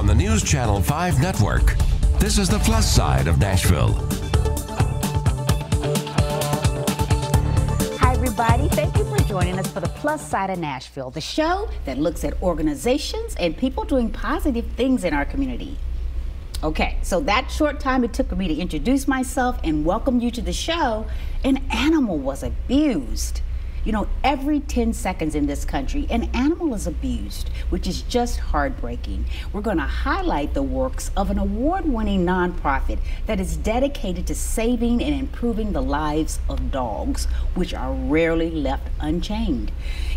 the News Channel 5 network. This is the plus side of Nashville. Hi, everybody. Thank you for joining us for the Plus Side of Nashville, the show that looks at organizations and people doing positive things in our community. Okay, so that short time it took for me to introduce myself and welcome you to the show, an animal was abused. You know, every 10 seconds in this country, an animal is abused, which is just heartbreaking. We're going to highlight the works of an award-winning nonprofit that is dedicated to saving and improving the lives of dogs, which are rarely left unchained.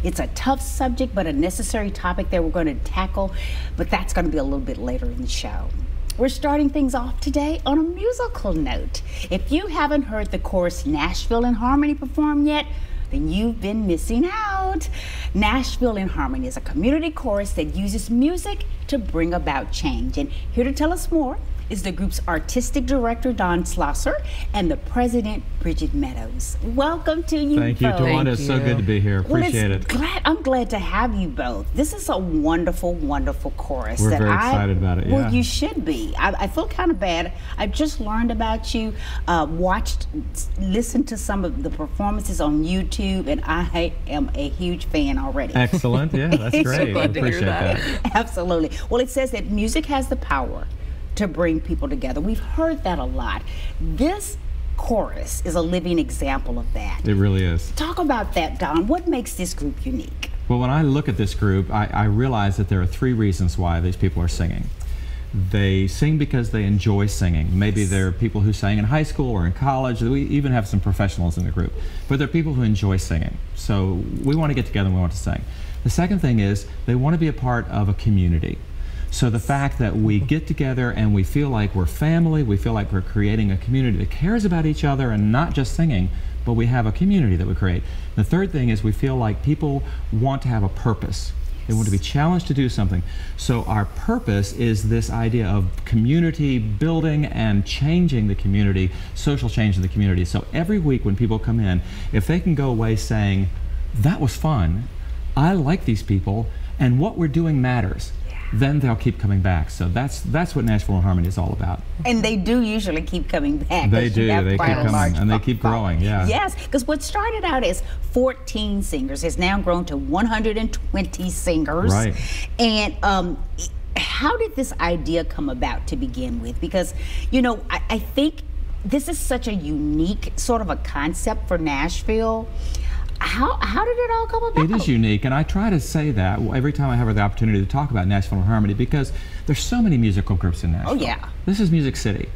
It's a tough subject, but a necessary topic that we're going to tackle, but that's going to be a little bit later in the show. We're starting things off today on a musical note. If you haven't heard the chorus Nashville in Harmony perform yet, then you've been missing out. Nashville in Harmony is a community chorus that uses music to bring about change. And here to tell us more is the group's artistic director, Don Schlosser, and the president, Bridget Meadows. Welcome to you both. Thank you, Tawanda. It's so good to be here. Appreciate it. I'm glad to have you both. This is a wonderful, wonderful chorus. We're very excited about it, yeah. Well, you should be. I feel kind of bad. I just learned about you, listened to some of the performances on YouTube, and I am a huge fan already. Excellent. Yeah, that's great. I appreciate that. Absolutely. Well, it says that music has the power to bring people together. We've heard that a lot. This chorus is a living example of that. It really is. Talk about that, Don. What makes this group unique? Well, when I look at this group, I realize that there are three reasons why these people are singing. They sing because they enjoy singing. Maybe they're people who sang in high school or in college. We even have some professionals in the group. But they're people who enjoy singing. So we want to get together and we want to sing. The second thing is they want to be a part of a community. So the fact that we get together and we feel like we're family, we feel like we're creating a community that cares about each other and not just singing, but we have a community that we create. The third thing is we feel like people want to have a purpose. They want to be challenged to do something. So our purpose is this idea of community building and changing the community, social change in the community. So every week when people come in, if they can go away saying, that was fun, I like these people, and what we're doing matters, then they'll keep coming back. So that's what Nashville in Harmony is all about. And they do usually keep coming back. They do. They keep coming, and they keep growing. Yeah. Yes, because what started out as 14 singers has now grown to 120 singers. Right. And how did this idea come about to begin with? Because, you know, I think this is such a unique sort of a concept for Nashville. How did it all come about? It is unique, and I try to say that every time I have the opportunity to talk about Nashville in Harmony, because there's so many musical groups in Nashville. Oh, yeah. This is Music City.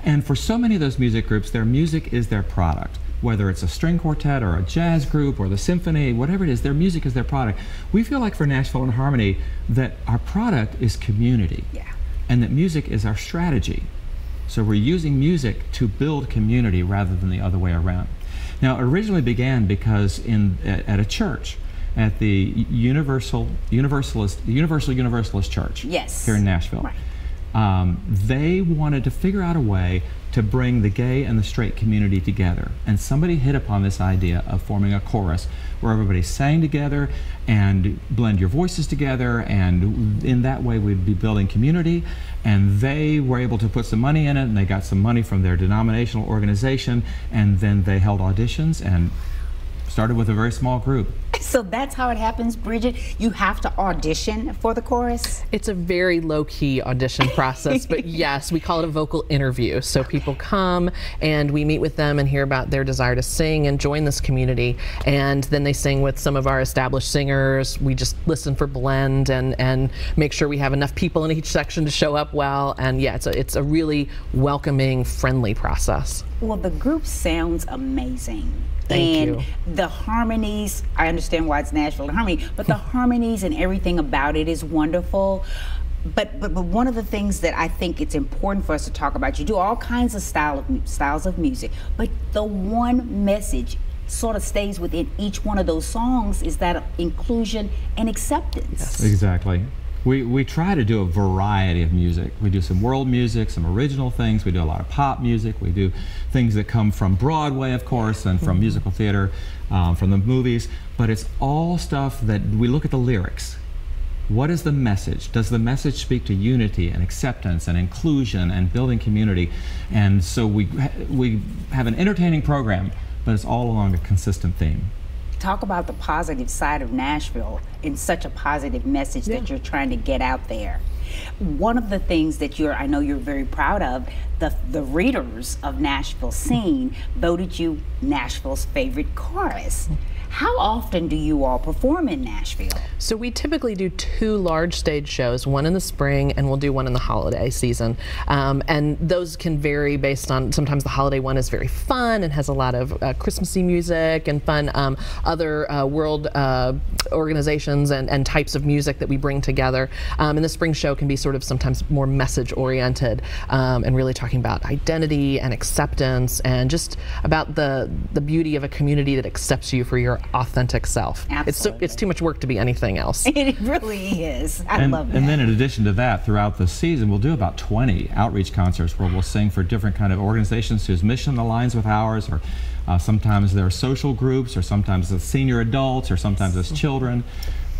And for so many of those music groups, their music is their product. Whether it's a string quartet or a jazz group or the symphony, whatever it is, their music is their product. We feel like for Nashville in Harmony that our product is community. Yeah. And that music is our strategy. So we're using music to build community rather than the other way around. Now, it originally began because at a church, at the Universal Universalist Church here in Nashville. Right. They wanted to figure out a way to bring the gay and the straight community together. And somebody hit upon this idea of forming a chorus where everybody sang together and blend your voices together, and in that way we'd be building community. And they were able to put some money in it, and they got some money from their denominational organization, and then they held auditions and started with a very small group. So that's how it happens, Bridget? You have to audition for the chorus? It's a very low-key audition process, but yes, we call it a vocal interview. So people come and we meet with them and hear about their desire to sing and join this community, and then they sing with some of our established singers. We just listen for blend and make sure we have enough people in each section to show up well, and yeah, it's a really welcoming, friendly process. Well, the group sounds amazing. Thank you. The harmonies, I understand why it's Nashville in Harmony, but the harmonies and everything about it is wonderful. But one of the things that I think it's important for us to talk about, you do all kinds of styles of music, but the one message sort of stays within each one of those songs is that inclusion and acceptance. Yes. Exactly. We try to do a variety of music. We do some world music, some original things. We do a lot of pop music. We do things that come from Broadway, of course, and from musical theater, from the movies. But it's all stuff that we look at the lyrics What is the message? Does the message speak to unity and acceptance and inclusion and building community? And so we have an entertaining program, but it's all along a consistent theme. Talk about the positive side of Nashville in such a positive message that you're trying to get out there. One of the things that I know you're very proud of, the readers of Nashville Scene voted you Nashville's favorite chorus. How often do you all perform in Nashville? So we typically do 2 large stage shows, one in the spring and we'll do one in the holiday season. And those can vary based on, sometimes the holiday one is very fun and has a lot of Christmassy music and fun other world organizations and types of music that we bring together. And the spring show can be sort of sometimes more message oriented and really talking about identity and acceptance and just about the beauty of a community that accepts you for your authentic self. Absolutely. It's too much work to be anything else. It really is. I love that. And then in addition to that, throughout the season, we'll do about 20 outreach concerts where we'll sing for different kind of organizations whose mission aligns with ours, or sometimes they're social groups, or sometimes it's senior adults, or sometimes it's children.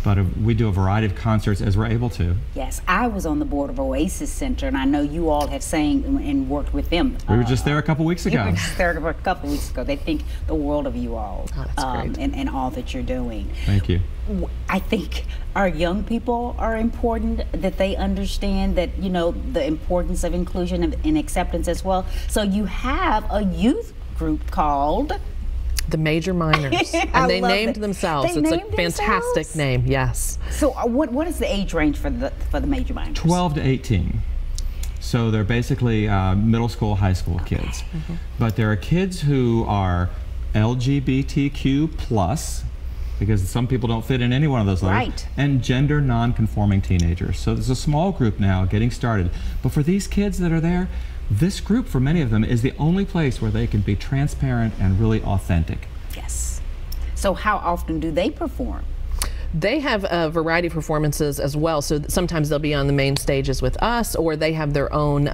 But we do a variety of concerts as we're able to. Yes, I was on the board of Oasis Center, and I know you all have sang and worked with them. We were just there a couple weeks ago. You were just there a couple weeks ago. They think the world of you all, great. and all that you're doing. Thank you. I think our young people are important, that they understand that, you know, the importance of inclusion and acceptance as well. So you have a youth group called The Major Minors. And they named themselves. It's a fantastic name, yes. So what is the age range for the Major Minors? 12 to 18. So they're basically middle school, high school kids. But there are kids who are LGBTQ plus, because some people don't fit in any one of those letters, right, and gender non-conforming teenagers. So there's a small group now getting started. But for these kids that are there, this group, for many of them, is the only place where they can be transparent and really authentic. Yes. So how often do they perform? They have a variety of performances as well. So sometimes they'll be on the main stages with us, or they have their own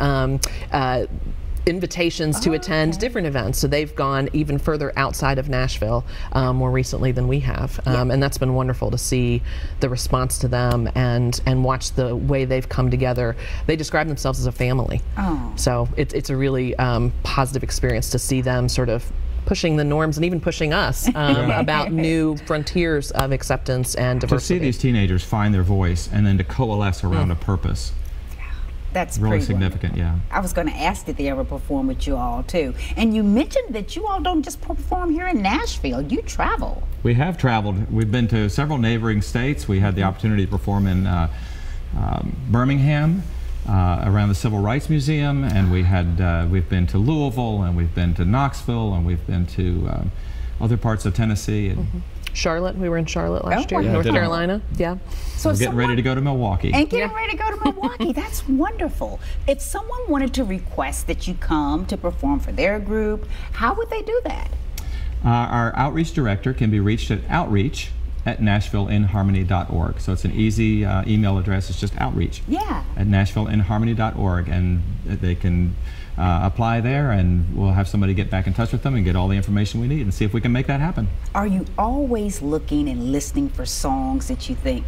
invitations to attend different events. So they've gone even further outside of Nashville more recently than we have. And that's been wonderful to see the response to them and watch the way they've come together. They describe themselves as a family. So it's a really positive experience to see them sort of pushing the norms and even pushing us about new frontiers of acceptance and diversity. To see these teenagers find their voice and then to coalesce around a purpose. That's really pretty significant, wonderful. yeah. I was going to ask, did they ever perform with you all too? And you mentioned that you all don't just perform here in Nashville, you travel. We have traveled. We've been to several neighboring states. We had the opportunity to perform in Birmingham, around the Civil Rights Museum, and we've been to Louisville, and we've been to Knoxville, and we've been to other parts of Tennessee. And Charlotte, we were in Charlotte last year, yeah, North Carolina. Yeah. So we're getting ready to go to Milwaukee. And getting ready to go to Milwaukee. That's wonderful. If someone wanted to request that you come to perform for their group, how would they do that? Our outreach director can be reached at outreach@nashvilleinharmony.org. So it's an easy email address. It's just outreach at nashvilleinharmony.org, and they can apply there, and we'll have somebody get back in touch with them and get all the information we need and see if we can make that happen. Are you always looking and listening for songs that you think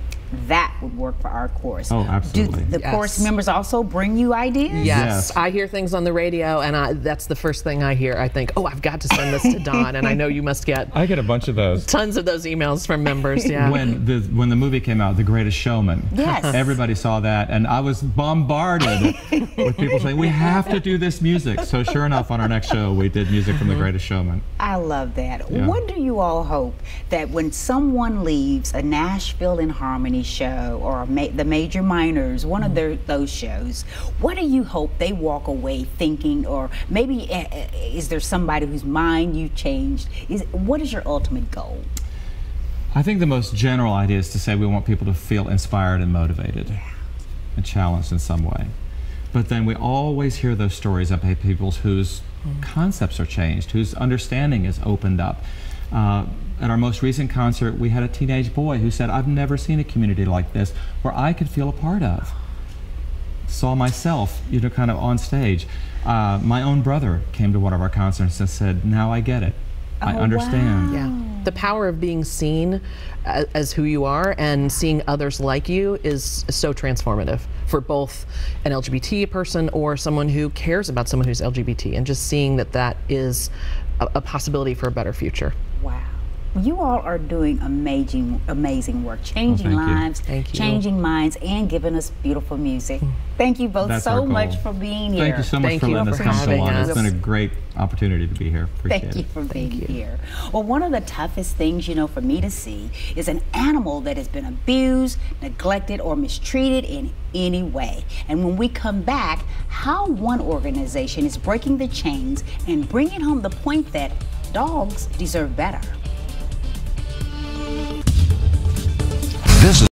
that would work for our chorus? Oh, absolutely. Do the chorus members also bring you ideas? Yes. I hear things on the radio, and that's the first thing I hear. I think, oh, I've got to send this to Don, and I know you must get I get a bunch of those. Tons of those emails from members, yeah. When the movie came out, The Greatest Showman, everybody saw that, and I was bombarded with people saying, we have to do this music. So sure enough, on our next show, we did music from The Greatest Showman. I love that. Yeah. What do you all hope that when someone leaves a Nashville in Harmony show or the Major Minors, one of those shows, what do you hope they walk away thinking? Or maybe is there somebody whose mind you changed? What is your ultimate goal? I think the most general idea is to say we want people to feel inspired and motivated and challenged in some way. But then we always hear those stories about people whose concepts are changed, whose understanding is opened up. At our most recent concert, we had a teenage boy who said, I've never seen a community like this where I could feel a part of. Saw myself, kind of on stage. My own brother came to one of our concerts and said, now I get it. I understand. Yeah. The power of being seen as who you are and seeing others like you is so transformative for both an LGBT person or someone who cares about someone who's LGBT, and just seeing that that is a possibility for a better future. Wow. You all are doing amazing work, changing lives, changing minds, and giving us beautiful music. Thank you both so much for being here. Thank you so much for letting us come so long. It's been a great opportunity to be here. Appreciate it. Thank you for being here. Well, one of the toughest things, you know, for me to see is an animal that has been abused, neglected, or mistreated in any way. And when we come back, how one organization is breaking the chains and bringing home the point that dogs deserve better.